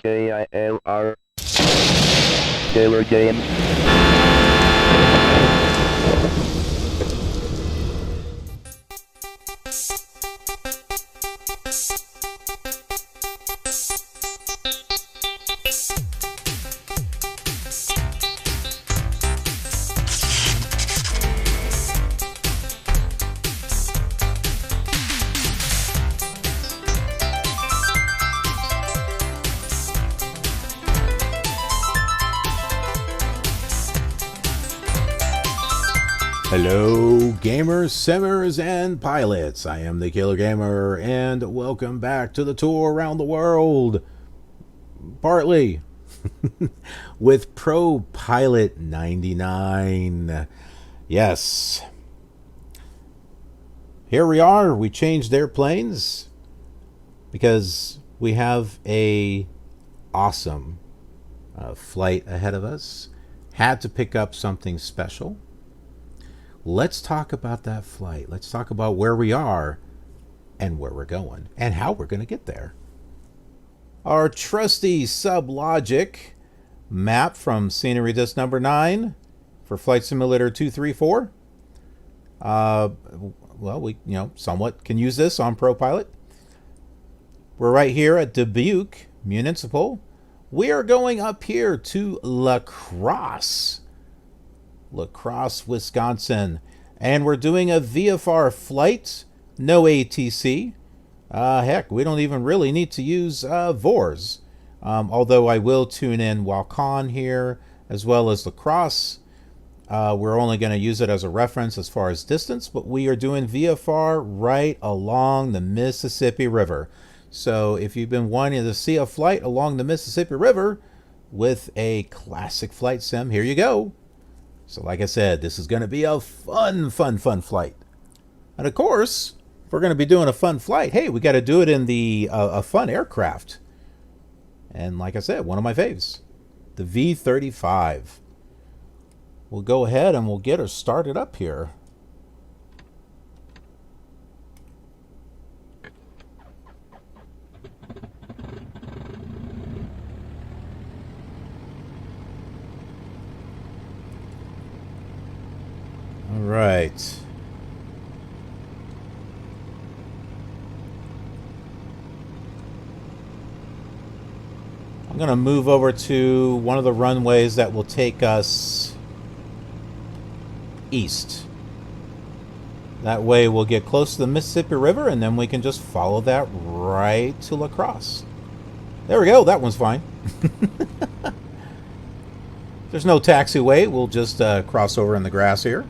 KILR Killer Game. Hello, gamers, simmers, and pilots. I am the Killer Gamer, and welcome back to the tour around the world. Partly with propilot 99. Yes. Here we are. We changed airplanes because we have a awesome flight ahead of us. Had to pick up something special. Let's talk about that flight. Let's talk about where we are and where we're going and how we're going to get there. Our trusty SubLogic map from scenery disc number 9 for Flight Simulator 234. Well, we somewhat can use this on propilot. We're right here at Dubuque Municipal. We are going up here to Crosse, Wisconsin, and we're doing a VFR flight, no ATC. Heck, we don't even really need to use VORs, although I will tune in Walcon here as well as Crosse. We're only going to use it as a reference as far as distance, but we are doing VFR right along the Mississippi River. So if you've been wanting to see a flight along the Mississippi River with a classic flight sim, here you go. So like I said, this is going to be a fun flight. And of course, if we're going to be doing a fun flight, hey, we got to do it in the a fun aircraft. And like I said, one of my faves, the V-35. We'll go ahead and we'll get her started up here. All right. I'm going to move over to one of the runways that will take us east. That way we'll get close to the Mississippi River and then we can just follow that right to La Crosse. There we go. That one's fine. There's no taxiway. We'll just cross over in the grass here.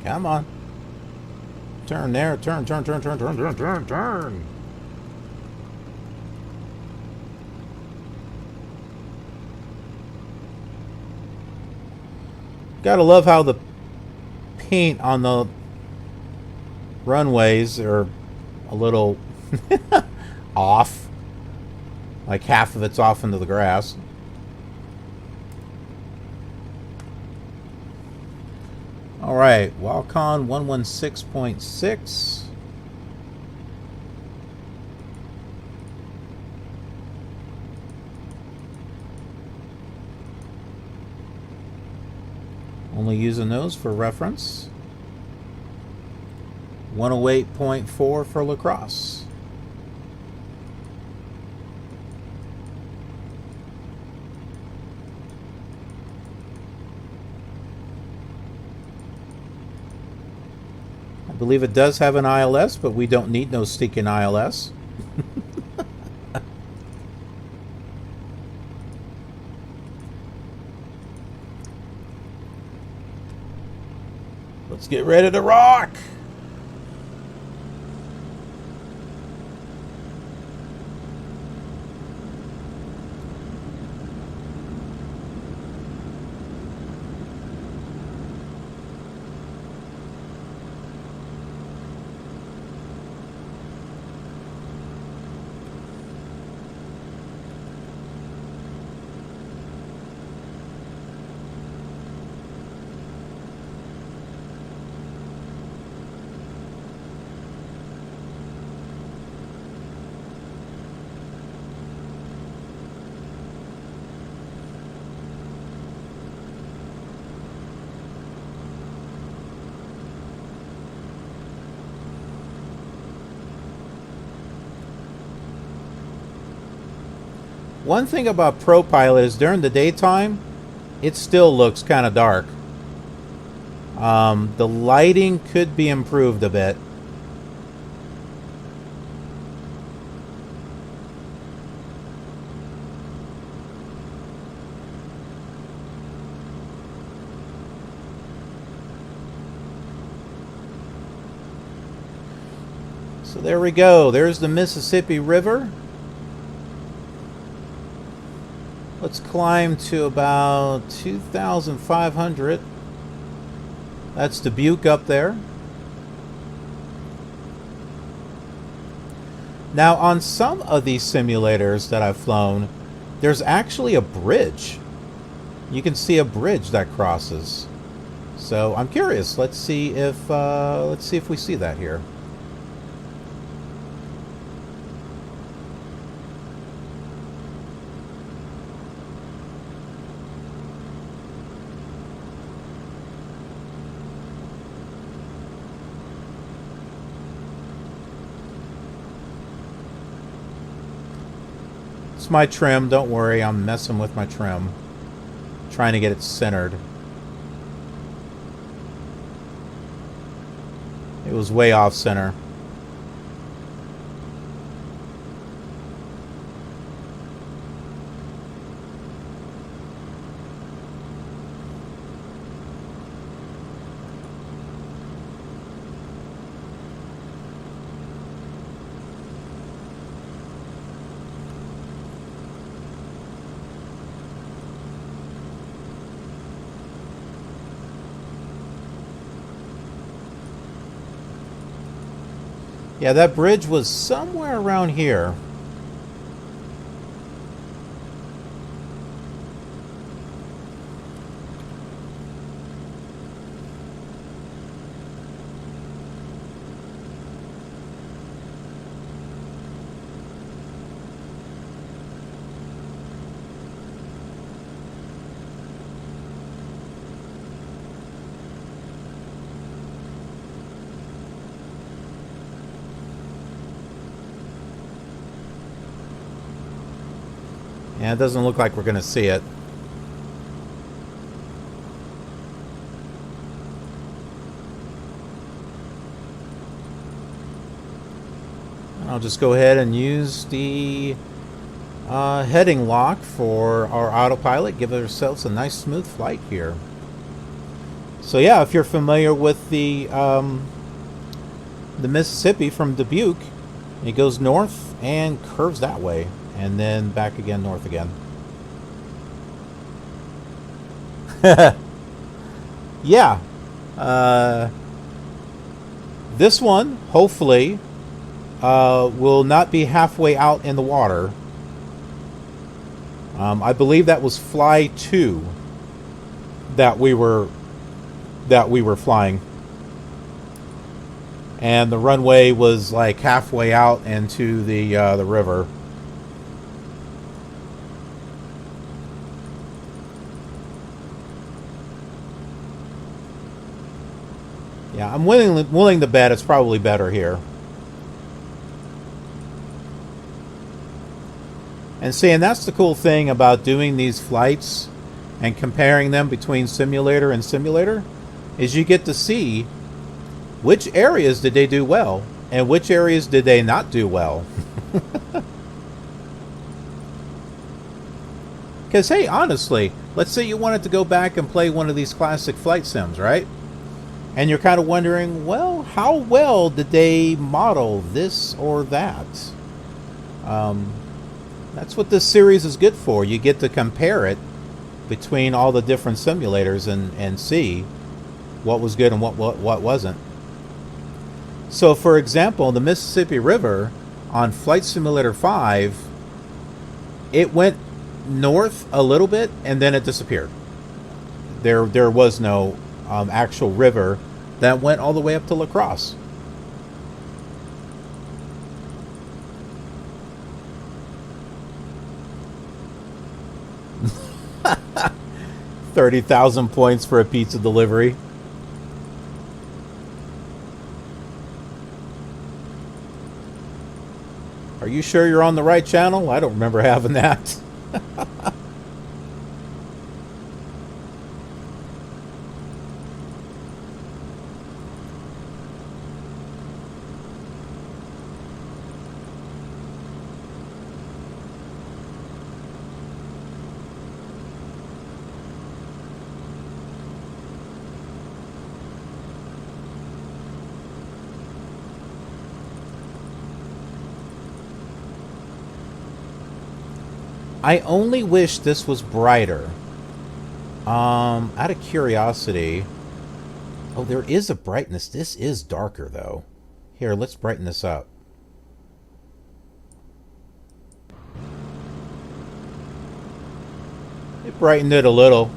Come on. Turn there. Turn. Gotta love how the paint on the runways are a little off. Like half of it's off into the grass. All right, Walcon 116.6. Only using those for reference. 108.4 for La Crosse. I believe it does have an ILS, but we don't need no stinking ILS. Let's get ready to rock! One thing about ProPilot is during the daytime, it still looks kind of dark. The lighting could be improved a bit. So there we go. There's the Mississippi River. Let's climb to about 2,500. That's Dubuque up there. Now, on some of these simulators that I've flown, there's actually a bridge. You can see a bridge that crosses. So I'm curious. Let's see if we see that here. It's my trim, don't worry, I'm messing with my trim. Trying to get it centered. It was way off center. Yeah, that bridge was somewhere around here. Yeah, it doesn't look like we're going to see it. And I'll just go ahead and use the heading lock for our autopilot. Give ourselves a nice smooth flight here. So yeah, if you're familiar with the Mississippi from Dubuque, it goes north and curves that way. And then back again, north again. Yeah. This one, hopefully, will not be halfway out in the water. I believe that was Fly 2 that we were flying. And the runway was like halfway out into the river. Yeah, I'm willing to bet it's probably better here. And see, and that's the cool thing about doing these flights and comparing them between simulator and simulator, is you get to see which areas did they do well, and which areas did they not do well? Because, hey, honestly, let's say you wanted to go back and play one of these classic flight sims, right? And you're kind of wondering, well, how well did they model this or that? That's what this series is good for. You get to compare it between all the different simulators and see what was good and what wasn't. So, for example, the Mississippi River on Flight Simulator 5, it went north a little bit and then it disappeared. There was no actual river that went all the way up to La Crosse. $30,000 points for a pizza delivery. Are you sure you're on the right channel? I don't remember having that. I only wish this was brighter. Out of curiosity. Oh, there is a brightness. This is darker, though. Here, let's brighten this up. It brightened it a little.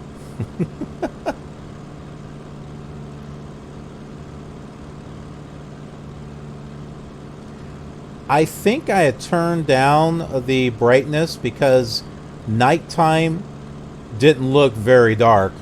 I think I had turned down the brightness because nighttime didn't look very dark.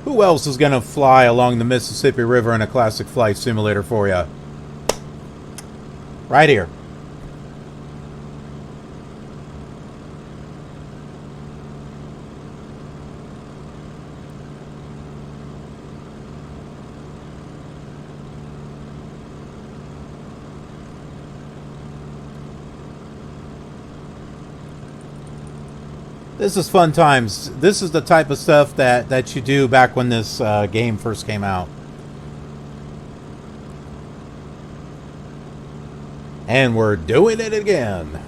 Who else is going to fly along the Mississippi River in a classic flight simulator for you? Right here. This is fun times. This is the type of stuff that you do back when this game first came out. And we're doing it again.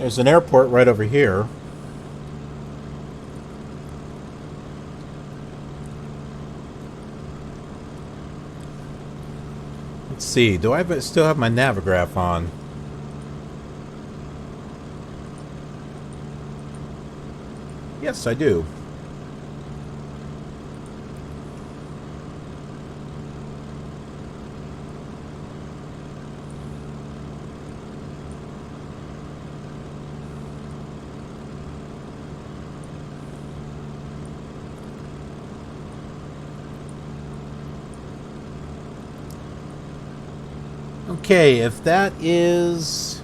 There's an airport right over here. Let's see. Do I still have my Navigraph on? Yes, I do. Okay, if that is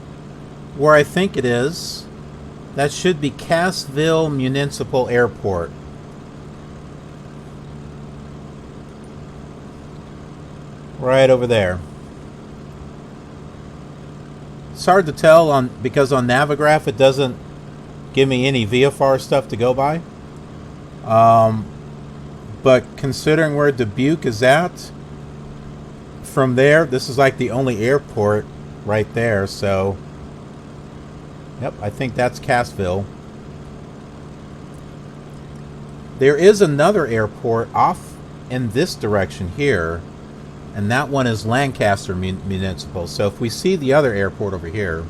where I think it is, that should be Cassville Municipal Airport. Right over there. It's hard to tell because on Navigraph it doesn't give me any VFR stuff to go by. But considering where Dubuque is at, from there, this is like the only airport right there, so yep, I think that's Cassville. There is another airport off in this direction here, and that one is Lancaster Municipal. So if we see the other airport over here,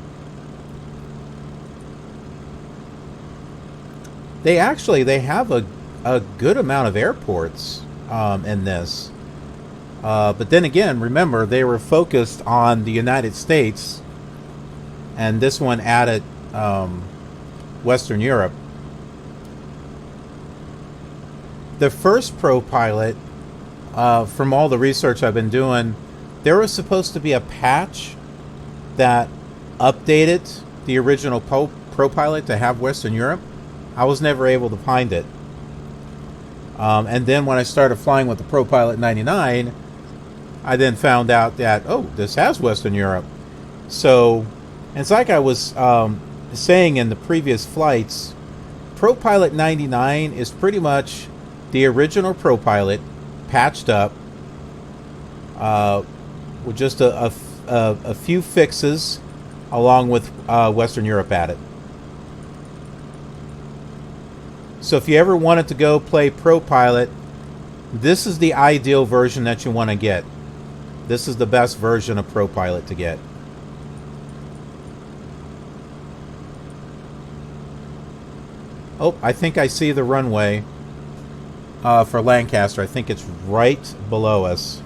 they have a good amount of airports in this. But then again, remember, they were focused on the United States, and this one added Western Europe. The first ProPilot, from all the research I've been doing, there was supposed to be a patch that updated the original ProPilot to have Western Europe. I was never able to find it. And then when I started flying with the ProPilot 99, I then found out that, oh, this has Western Europe. So, it's like I was saying in the previous flights, ProPilot 99 is pretty much the original ProPilot patched up with just a few fixes along with Western Europe added. So if you ever wanted to go play ProPilot, this is the ideal version that you want to get. This is the best version of ProPilot to get. Oh, I think I see the runway for Lancaster. I think it's right below us.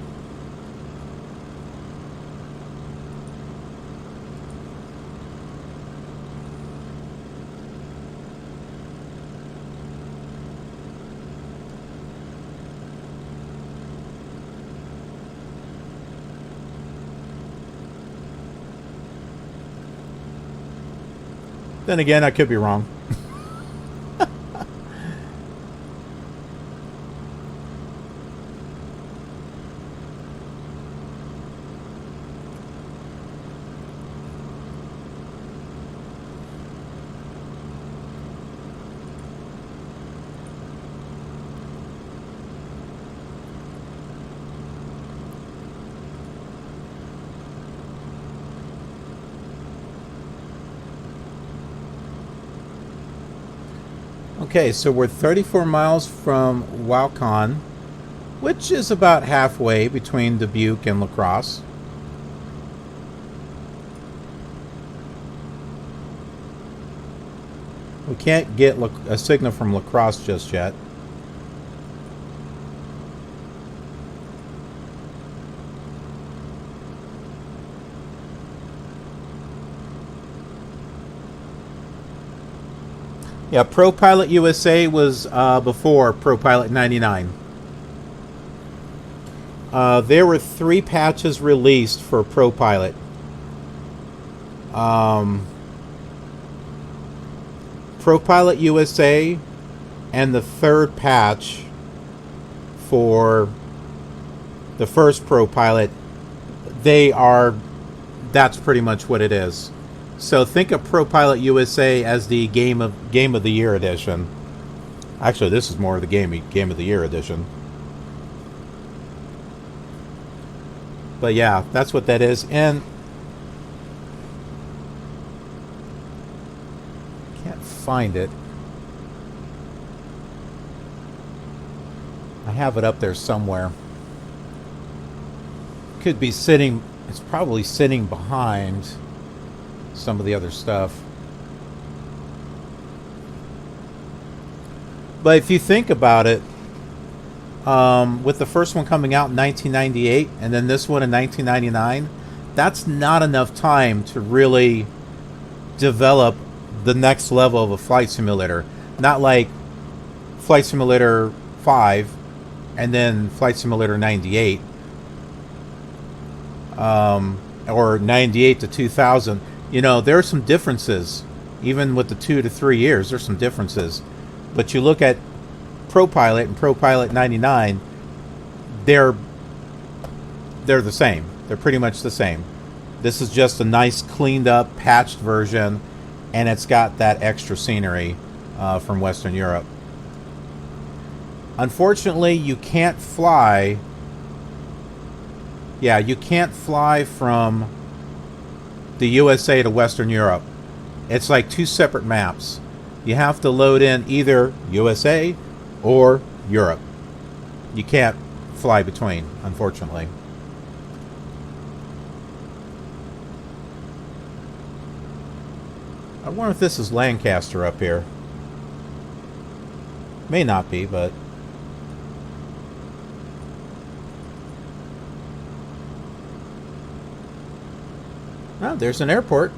Then again, I could be wrong. Okay, so we're 34 miles from Waucon, which is about halfway between Dubuque and La Crosse. We can't get a signal from La Crosse just yet. Yeah, ProPilot USA was before ProPilot 99. There were 3 patches released for ProPilot. ProPilot USA and the 3rd patch for the first ProPilot, that's pretty much what it is. So think of ProPilot USA as the Game of the Year edition. Actually, this is more of the Game of the Year edition. But yeah, that's what that is. And find it. I have it up there somewhere. Could be sitting, it's probably sitting behind some of the other stuff. But if you think about it, with the first one coming out in 1998 and then this one in 1999, that's not enough time to really develop the next level of a flight simulator. Not like Flight Simulator 5 and then Flight Simulator 98, or 98 to 2000. You know, there are some differences. Even with the 2 to 3 years, there's some differences. But you look at ProPilot and ProPilot 99, they're the same. They're pretty much the same. This is just a nice cleaned up, patched version, and it's got that extra scenery from Western Europe. Unfortunately, you can't fly. Yeah, you can't fly from the USA to Western Europe. It's like two separate maps. You have to load in either USA or Europe. You can't fly between, unfortunately. I wonder if this is Lancaster up here. May not be, but... Oh, there's an airport.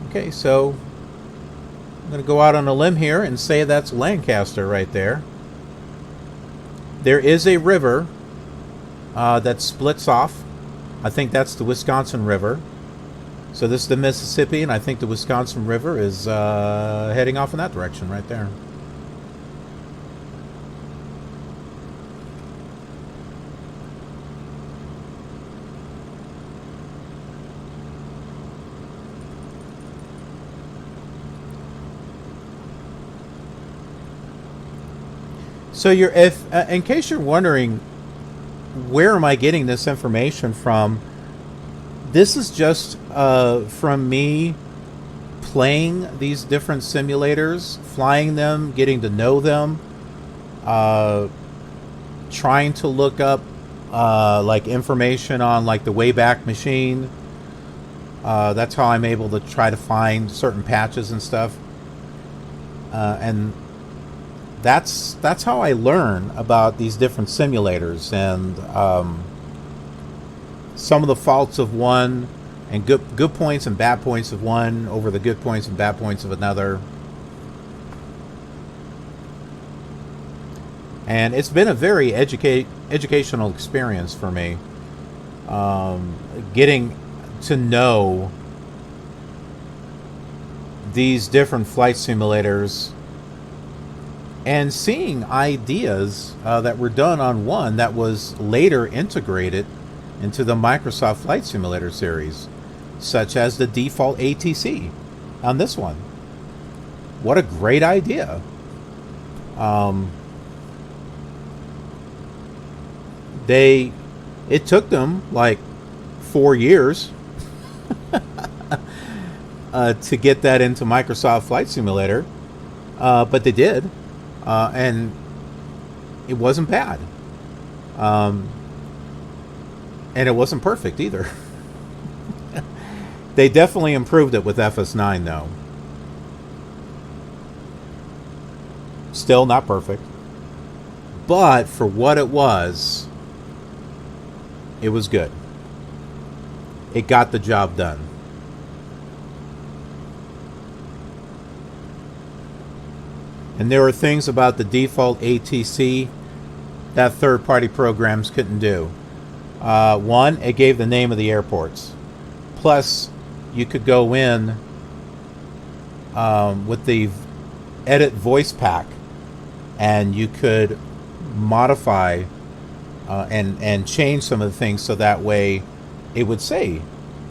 Okay, so I'm going to go out on a limb here and say that's Lancaster right there. There is a river that splits off. I think that's the Wisconsin River. So this is the Mississippi, and I think the Wisconsin River is heading off in that direction right there. So in case you're wondering, where am I getting this information from? This is just from me playing these different simulators, flying them, getting to know them, trying to look up like information on like the Wayback Machine. That's how I'm able to try to find certain patches and stuff. And that's how I learn about these different simulators and some of the faults of one and good points and bad points of one over the good points and bad points of another. And it's been a very educational experience for me, getting to know these different flight simulators and seeing ideas that were done on one that was later integrated into the Microsoft Flight Simulator series, such as the default ATC on this one. What a great idea. It took them like 4 years to get that into Microsoft Flight Simulator, but they did. And it wasn't bad. And it wasn't perfect either. They definitely improved it with FS9 though. Still not perfect. But for what it was good. It got the job done. And there were things about the default ATC that third-party programs couldn't do. One, it gave the name of the airports. Plus, you could go in with the edit voice pack, and you could modify and change some of the things so that way it would say.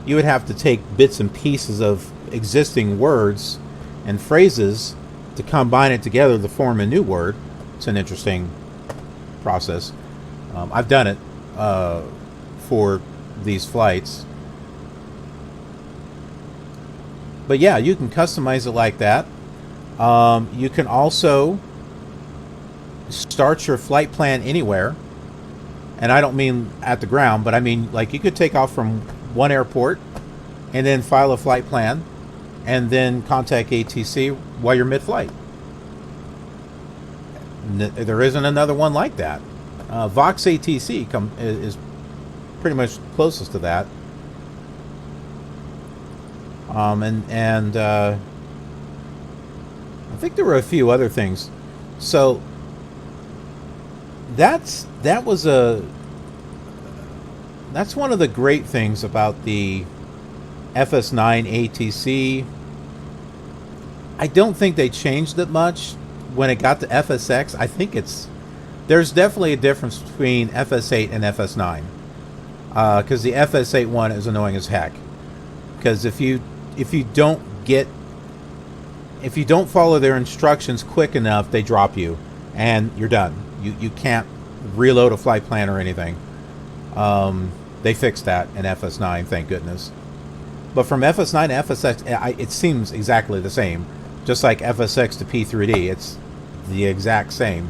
You would have to take bits and pieces of existing words and phrases to combine it together to form a new word. It's an interesting process. I've done it for these flights. But yeah, you can customize it like that. You can also start your flight plan anywhere. And I don't mean at the ground, but I mean like you could take off from one airport and then file a flight plan and then contact ATC while you're mid-flight. There isn't another one like that. Vox ATC is pretty much closest to that. I think there were a few other things. So that's one of the great things about the FS9 ATC. I don't think they changed it much when it got to FSX. I think there's definitely a difference between FS8 and FS9, because the FS8 one is annoying as heck. Because if you don't follow their instructions quick enough, they drop you and you're done. You can't reload a flight plan or anything. They fixed that in FS9, thank goodness. But from FS9 to FSX, it seems exactly the same. Just like FSX to P3D, it's the exact same.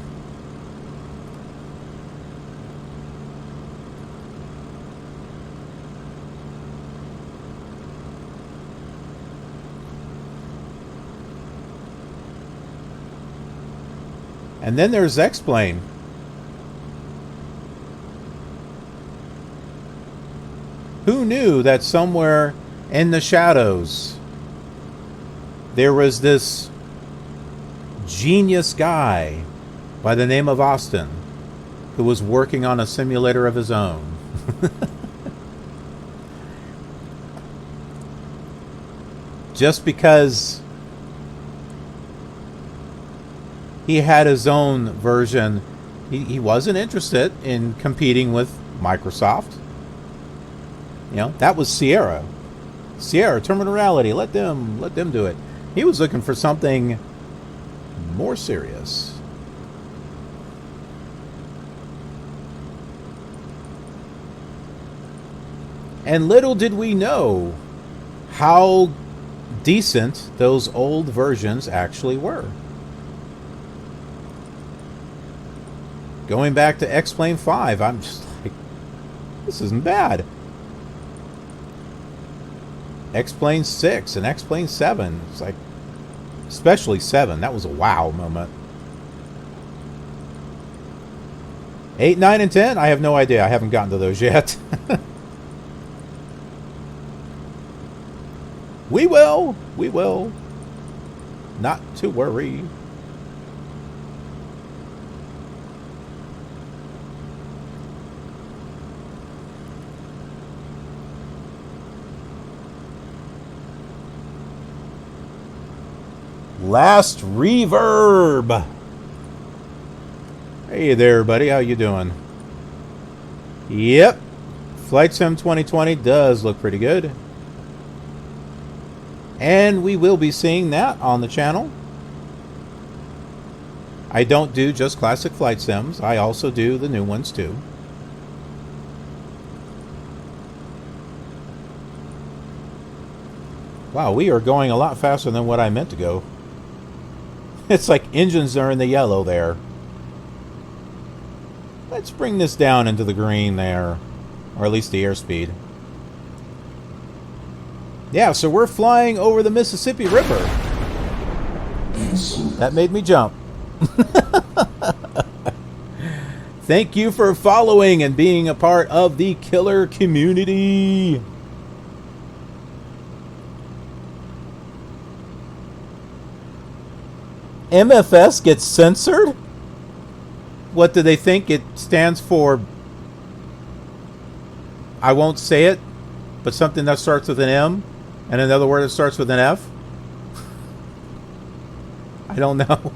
And then there's X-Plane. Who knew that somewhere in the shadows there was this genius guy by the name of Austin who was working on a simulator of his own? Just because he had his own version, he wasn't interested in competing with Microsoft. You know, that was Sierra, Terminal Reality. Let them do it. He was looking for something more serious. And little did we know how decent those old versions actually were. Going back to X-Plane 5, I'm just like, this isn't bad. X-Plane 6 and X-Plane 7. It's like, especially 7. That was a wow moment. 8, 9, and 10? I have no idea. I haven't gotten to those yet. We will. We will. Not to worry. Last Reverb. Hey there, buddy. How you doing? Yep. Flight Sim 2020 does look pretty good. And we will be seeing that on the channel. I don't do just classic flight sims. I also do the new ones too. Wow, we are going a lot faster than what I meant to go. It's like engines are in the yellow there. Let's bring this down into the green there. Or at least the airspeed. Yeah, so we're flying over the Mississippi River. That made me jump. Thank you for following and being a part of the KILR community. MFS gets censored? What do they think it stands for? I won't say it, but something that starts with an M and another word that starts with an F? I don't know.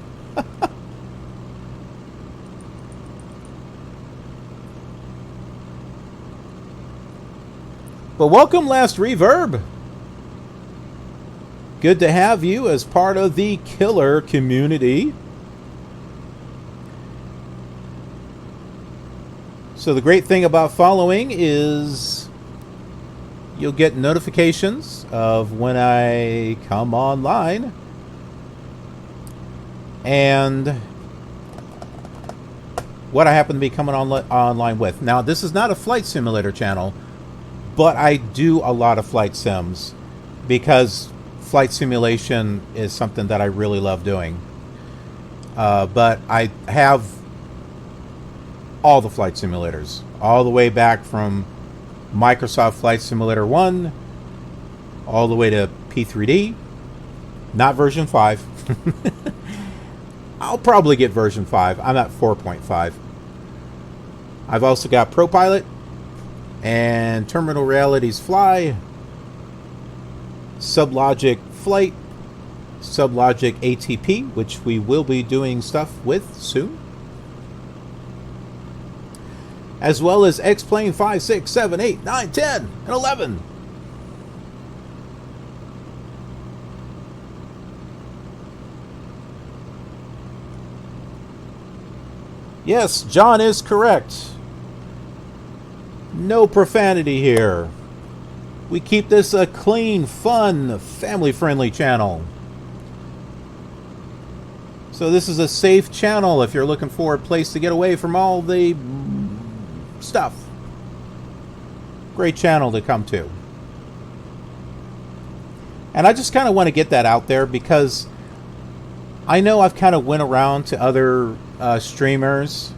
But welcome, Last Reverb. Good to have you as part of the KILR community. So the great thing about following is you'll get notifications of when I come online. And what I happen to be coming online with. Now, this is not a flight simulator channel, but I do a lot of flight sims because flight simulation is something that I really love doing. But I have all the flight simulators, all the way back from Microsoft Flight Simulator 1 all the way to P3D, not version 5. I'll probably get version 5. I'm at 4.5. I've also got ProPilot and Terminal Realities Fly, SubLogic Flight, SubLogic ATP, which we will be doing stuff with soon, as well as X-Plane 5, 6, 7, 8, 9, 10, and 11. Yes, John is correct. No profanity here. We keep this a clean, fun, family-friendly channel. So this is a safe channel if you're looking for a place to get away from all the stuff. Great channel to come to. And I just kind of want to get that out there because I know I've kind of went around to other streamers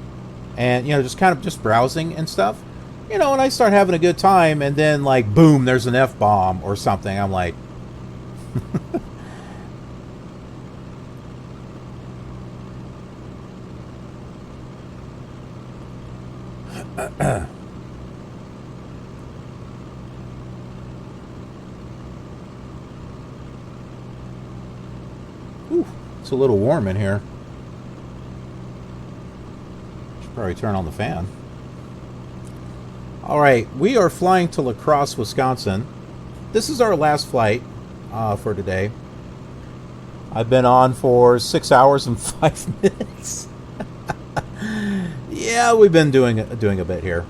and, you know, just browsing and stuff. You know, and I start having a good time and then, like, boom, there's an F-bomb or something. I'm like... Ooh, it's a little warm in here. Should probably turn on the fan. Alright, we are flying to La Crosse, Wisconsin. This is our last flight for today. I've been on for 6 hours and 5 minutes. Yeah, we've been doing a bit here.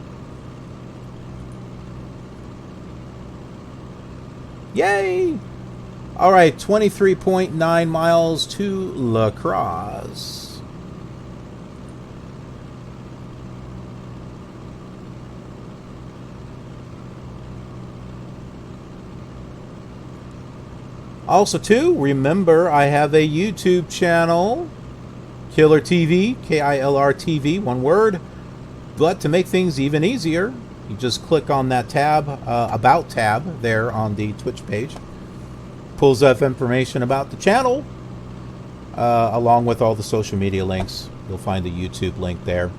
Yay! Alright, 23.9 miles to La Crosse. Also, too, remember I have a YouTube channel, KILR TV, KILR TV, one word. But to make things even easier, you just click on that tab, About tab, there on the Twitch page. Pulls up information about the channel, along with all the social media links. You'll find the YouTube link there.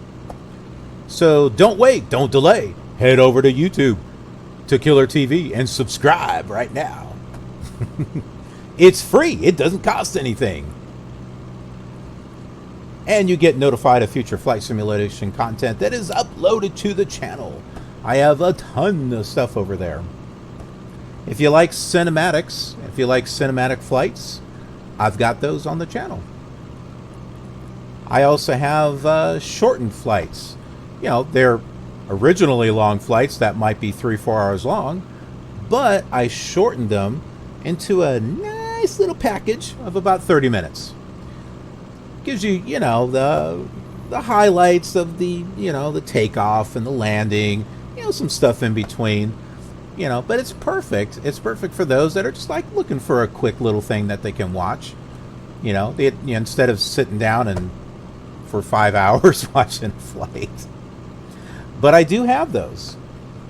So don't wait, don't delay. Head over to YouTube, to KILR TV, and subscribe right now. It's free. It doesn't cost anything. And you get notified of future flight simulation content that is uploaded to the channel. I have a ton of stuff over there. If you like cinematics, if you like cinematic flights, I've got those on the channel. I also have shortened flights. You know, they're originally long flights that might be 3-4 hours long, but I shortened them into a nice little package of about 30 minutes. Gives you, you know, the highlights of the, you know, the takeoff and the landing, you know, some stuff in between, you know, but it's perfect. It's perfect for those that are just like looking for a quick little thing that they can watch. You know, instead of sitting down and for 5 hours watching a flight. But I do have those.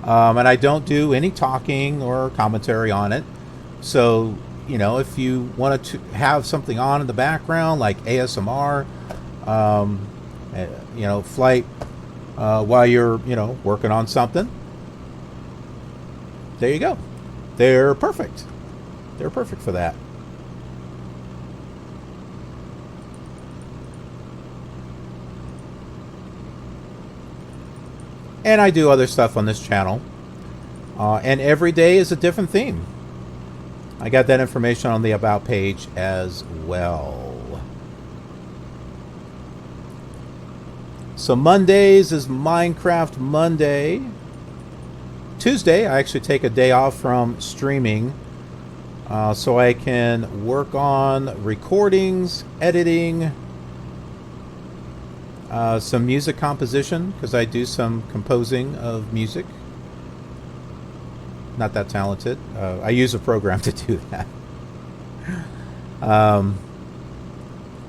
And I don't do any talking or commentary on it. So, you know, if you want to have something on in the background, like ASMR, you know, flight while you're, you know, working on something, there you go. They're perfect. They're perfect for that. And I do other stuff on this channel. And every day is a different theme. I got that information on the About page as well. So Mondays is Minecraft Monday. Tuesday, I actually take a day off from streaming so I can work on recordings, editing, some music composition, because I do some composing of music. Not that talented. I use a program to do that.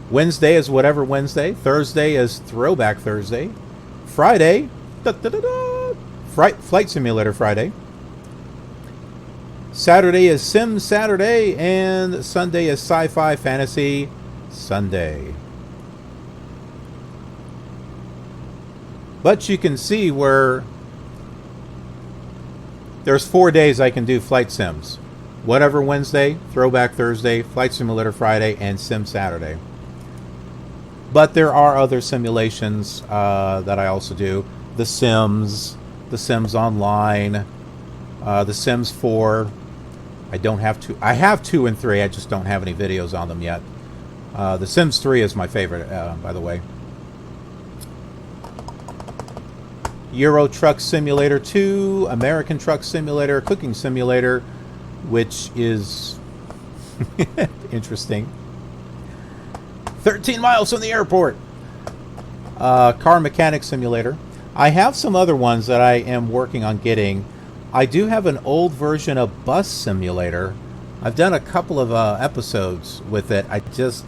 Wednesday is whatever Wednesday. Thursday is Throwback Thursday. Friday, Flight Simulator Friday. Saturday is Sim Saturday, and Sunday is Sci-Fi Fantasy Sunday. But you can see where there's 4 days I can do flight sims. Whatever Wednesday, Throwback Thursday, Flight Simulator Friday, and Sim Saturday. But there are other simulations that I also do. The Sims Online, The Sims 4. I have 2 and 3, I just don't have any videos on them yet. The Sims 3 is my favorite, by the way. Euro Truck Simulator 2, American Truck Simulator, Cooking Simulator, which is interesting. 13 miles from the airport. Car Mechanic Simulator. I have some other ones that I am working on getting. I do have an old version of Bus Simulator. I've done a couple of episodes with it. I just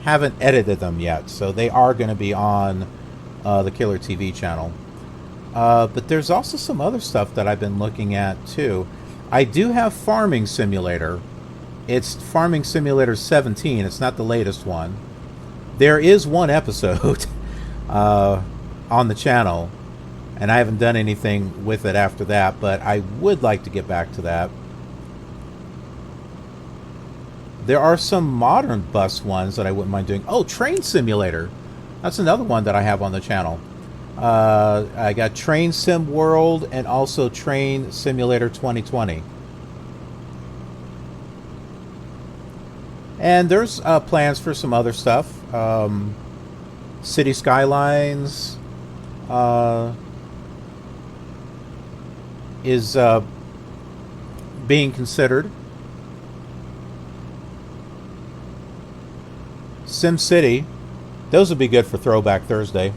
haven't edited them yet, so they are going to be on the KILR TV channel. But there's also some other stuff that I've been looking at too. I do have Farming Simulator. It's Farming Simulator 17. It's not the latest one. There is one episode on the channel, and I haven't done anything with it after that, but I would like to get back to that. There are some modern bus ones that I wouldn't mind doing. Oh, Train Simulator. That's another one that I have on the channel. I got Train Sim World and also Train Simulator 2020. And there's plans for some other stuff. City Skylines is being considered. Sim City, those would be good for Throwback Thursday.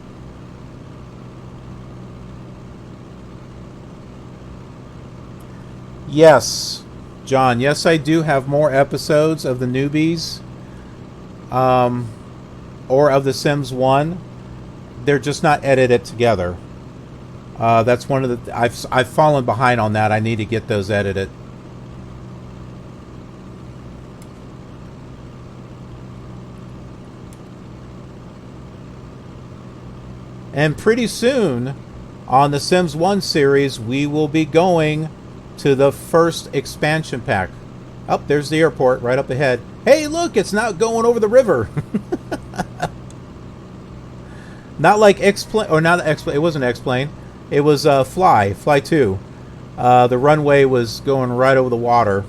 Yes, John, yes, I do have more episodes of the newbies or of The Sims 1. They're just not edited together. That's one of the... I've fallen behind on that. I need to get those edited. And pretty soon, on the Sims 1 series, we will be going to the first expansion pack. Oh, there's the airport right up ahead. Hey, look, it's not going over the river. Not like X-Plane, or not X-Plane, it wasn't X-Plane. It was Fly 2. The runway was going right over the water.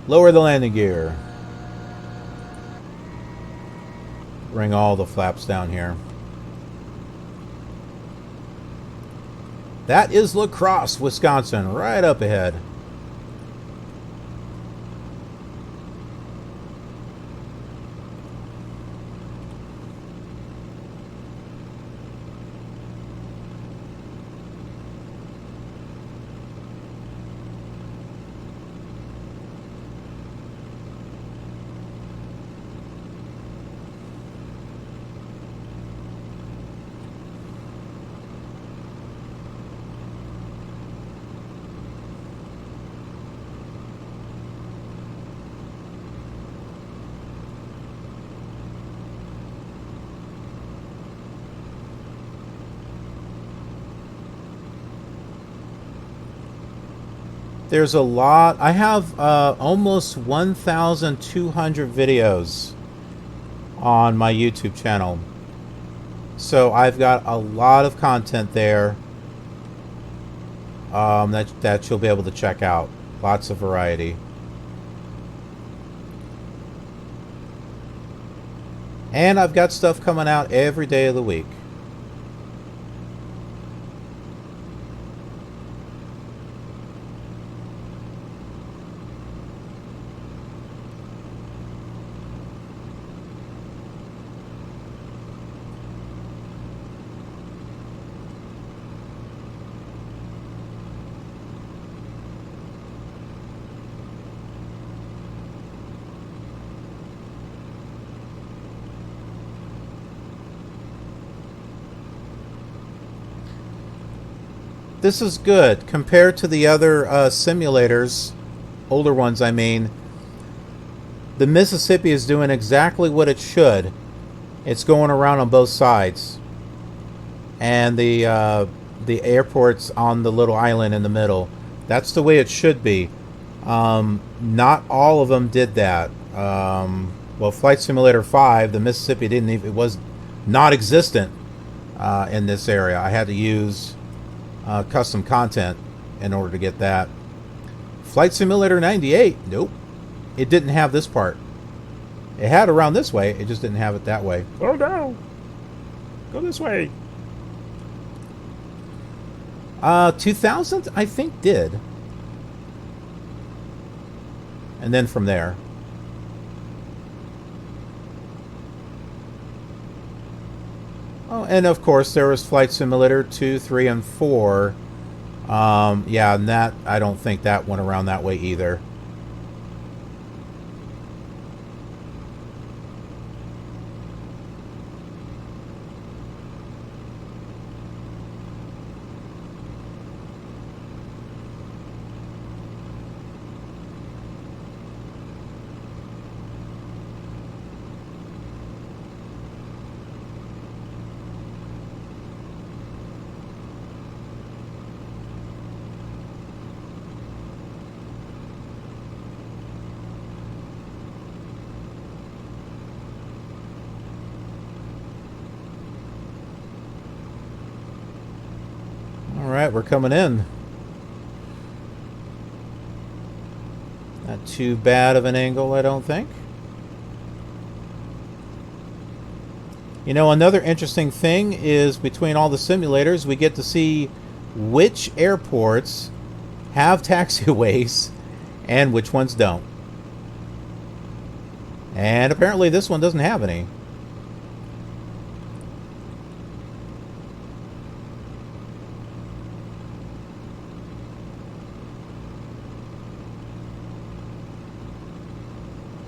Lower the landing gear. Bring all the flaps down here. That is La Crosse, Wisconsin, right up ahead. There's a lot. I have almost 1,200 videos on my YouTube channel. So I've got a lot of content there that you'll be able to check out. Lots of variety. And I've got stuff coming out every day of the week. This is good compared to the other simulators, older ones I mean. The Mississippi is doing exactly what it should. It's going around on both sides. And the airport's on the little island in the middle. That's the way it should be. Not all of them did that. Well, Flight Simulator 5, the Mississippi didn't even, it was not existent in this area. I had to use custom content in order to get that. Flight Simulator 98, nope. It didn't have this part. It had around this way, it just didn't have it that way. Oh no! Go this way. 2000, I think, did. And then from there. Oh, and of course there was Flight Simulator 2, 3, and 4. Yeah, and that, I don't think that went around that way either. Alright, we're coming in. Not too bad of an angle, I don't think. You know, another interesting thing is between all the simulators, we get to see which airports have taxiways and which ones don't. And apparently this one doesn't have any.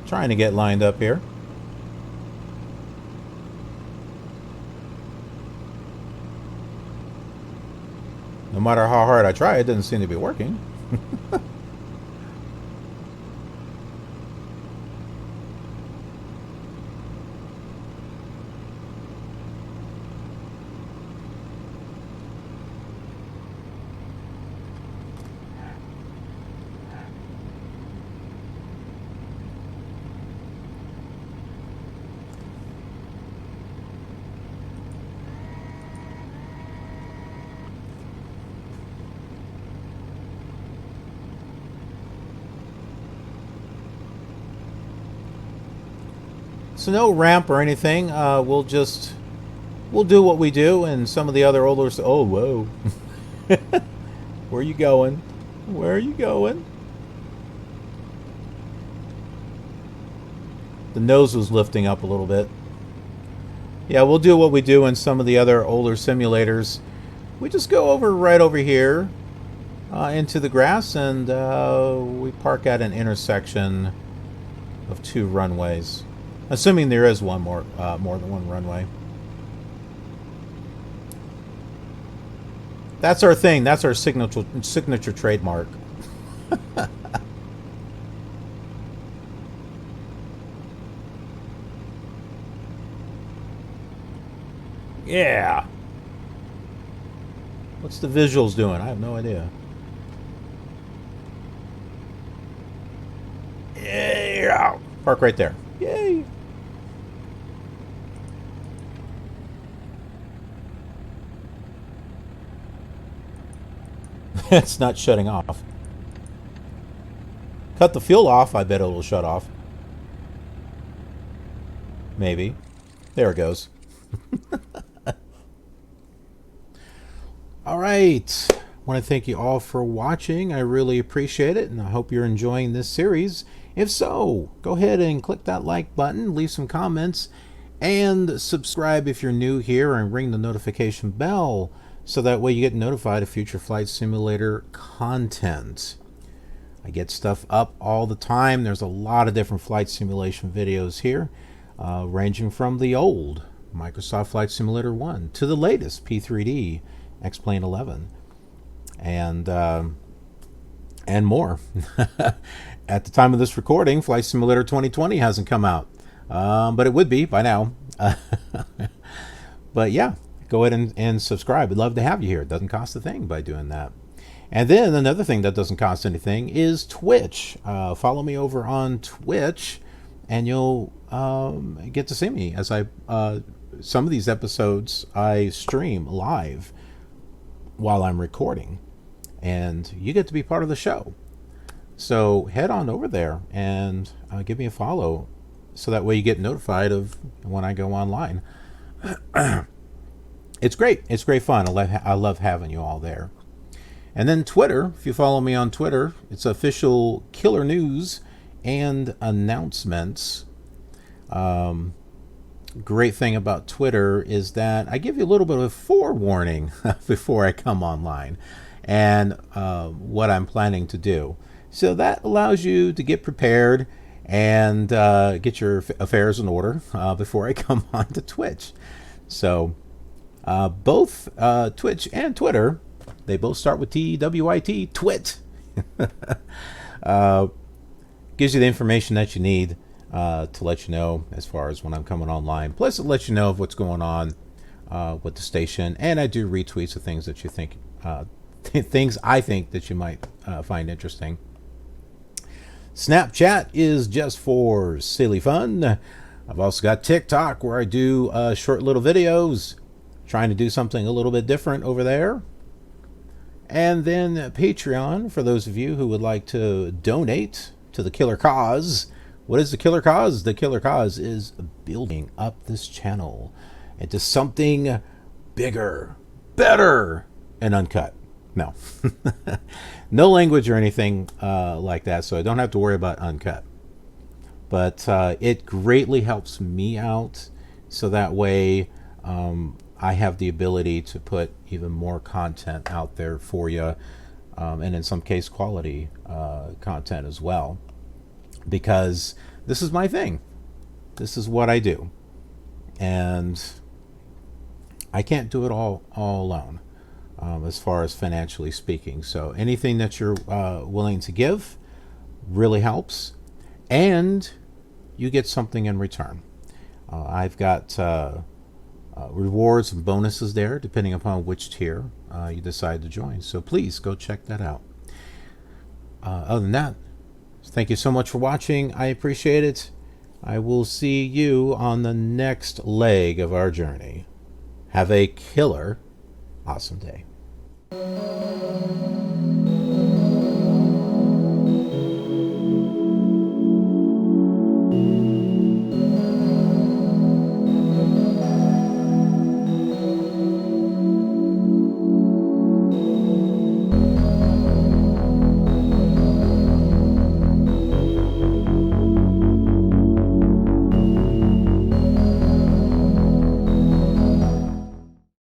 Trying to get lined up here. No matter how hard I try, it doesn't seem to be working. So no ramp or anything. We'll do what we do, and some of the other older. Oh, whoa! Where are you going? Where are you going? The nose was lifting up a little bit. Yeah, we'll do what we do in some of the other older simulators. We just go over right over here into the grass, and we park at an intersection of two runways. Assuming there is one more than one runway. That's our thing. That's our signature trademark. Yeah. What's the visuals doing? I have no idea. Yeah. Park right there. Yay. It's not shutting off. Cut the fuel off, I bet it'll shut off. Maybe. There it goes. All right. I want to thank you all for watching. I really appreciate it, and I hope you're enjoying this series. If so, go ahead and click that like button, leave some comments, and subscribe if you're new here, and ring the notification bell so that way you get notified of future Flight Simulator content. I get stuff up all the time. There's a lot of different flight simulation videos here, ranging from the old Microsoft Flight Simulator 1 to the latest P3D X-Plane 11 and more. At the time of this recording, Flight Simulator 2020 hasn't come out, but it would be by now. But yeah, go ahead and subscribe. We'd love to have you here. It doesn't cost a thing by doing that. And then another thing that doesn't cost anything is Twitch. Follow me over on Twitch, and you'll get to see me as I some of these episodes I stream live while I'm recording, and you get to be part of the show. So head on over there and give me a follow, so that way you get notified of when I go online. It's great. It's great fun. I love having you all there. And then Twitter, if you follow me on Twitter, it's official KILR news and announcements. Great thing about Twitter is that I give you a little bit of forewarning before I come online and what I'm planning to do. So that allows you to get prepared and get your affairs in order before I come on to Twitch. So both Twitch and Twitter, they both start with T-W-I-T, twit. Gives you the information that you need to let you know as far as when I'm coming online. Plus it lets you know of what's going on with the station. And I do retweets of things that you think, things I think that you might find interesting. Snapchat is just for silly fun. I've also got TikTok, where I do short little videos, trying to do something a little bit different over there. And then Patreon, for those of you who would like to donate to the KILR cause. What is the KILR cause? The KILR cause is building up this channel into something bigger, better, and uncut. No. No language or anything like that, so I don't have to worry about uncut. But it greatly helps me out, so that way I have the ability to put even more content out there for you, and in some case quality content as well, because this is my thing. This is what I do, and I can't do it all alone, as far as financially speaking. So anything that you're willing to give really helps, and you get something in return. I've got rewards and bonuses there depending upon which tier you decide to join, so please go check that out. Other than that, thank you so much for watching. I appreciate it. I will see you on the next leg of our journey. Have a killer awesome day.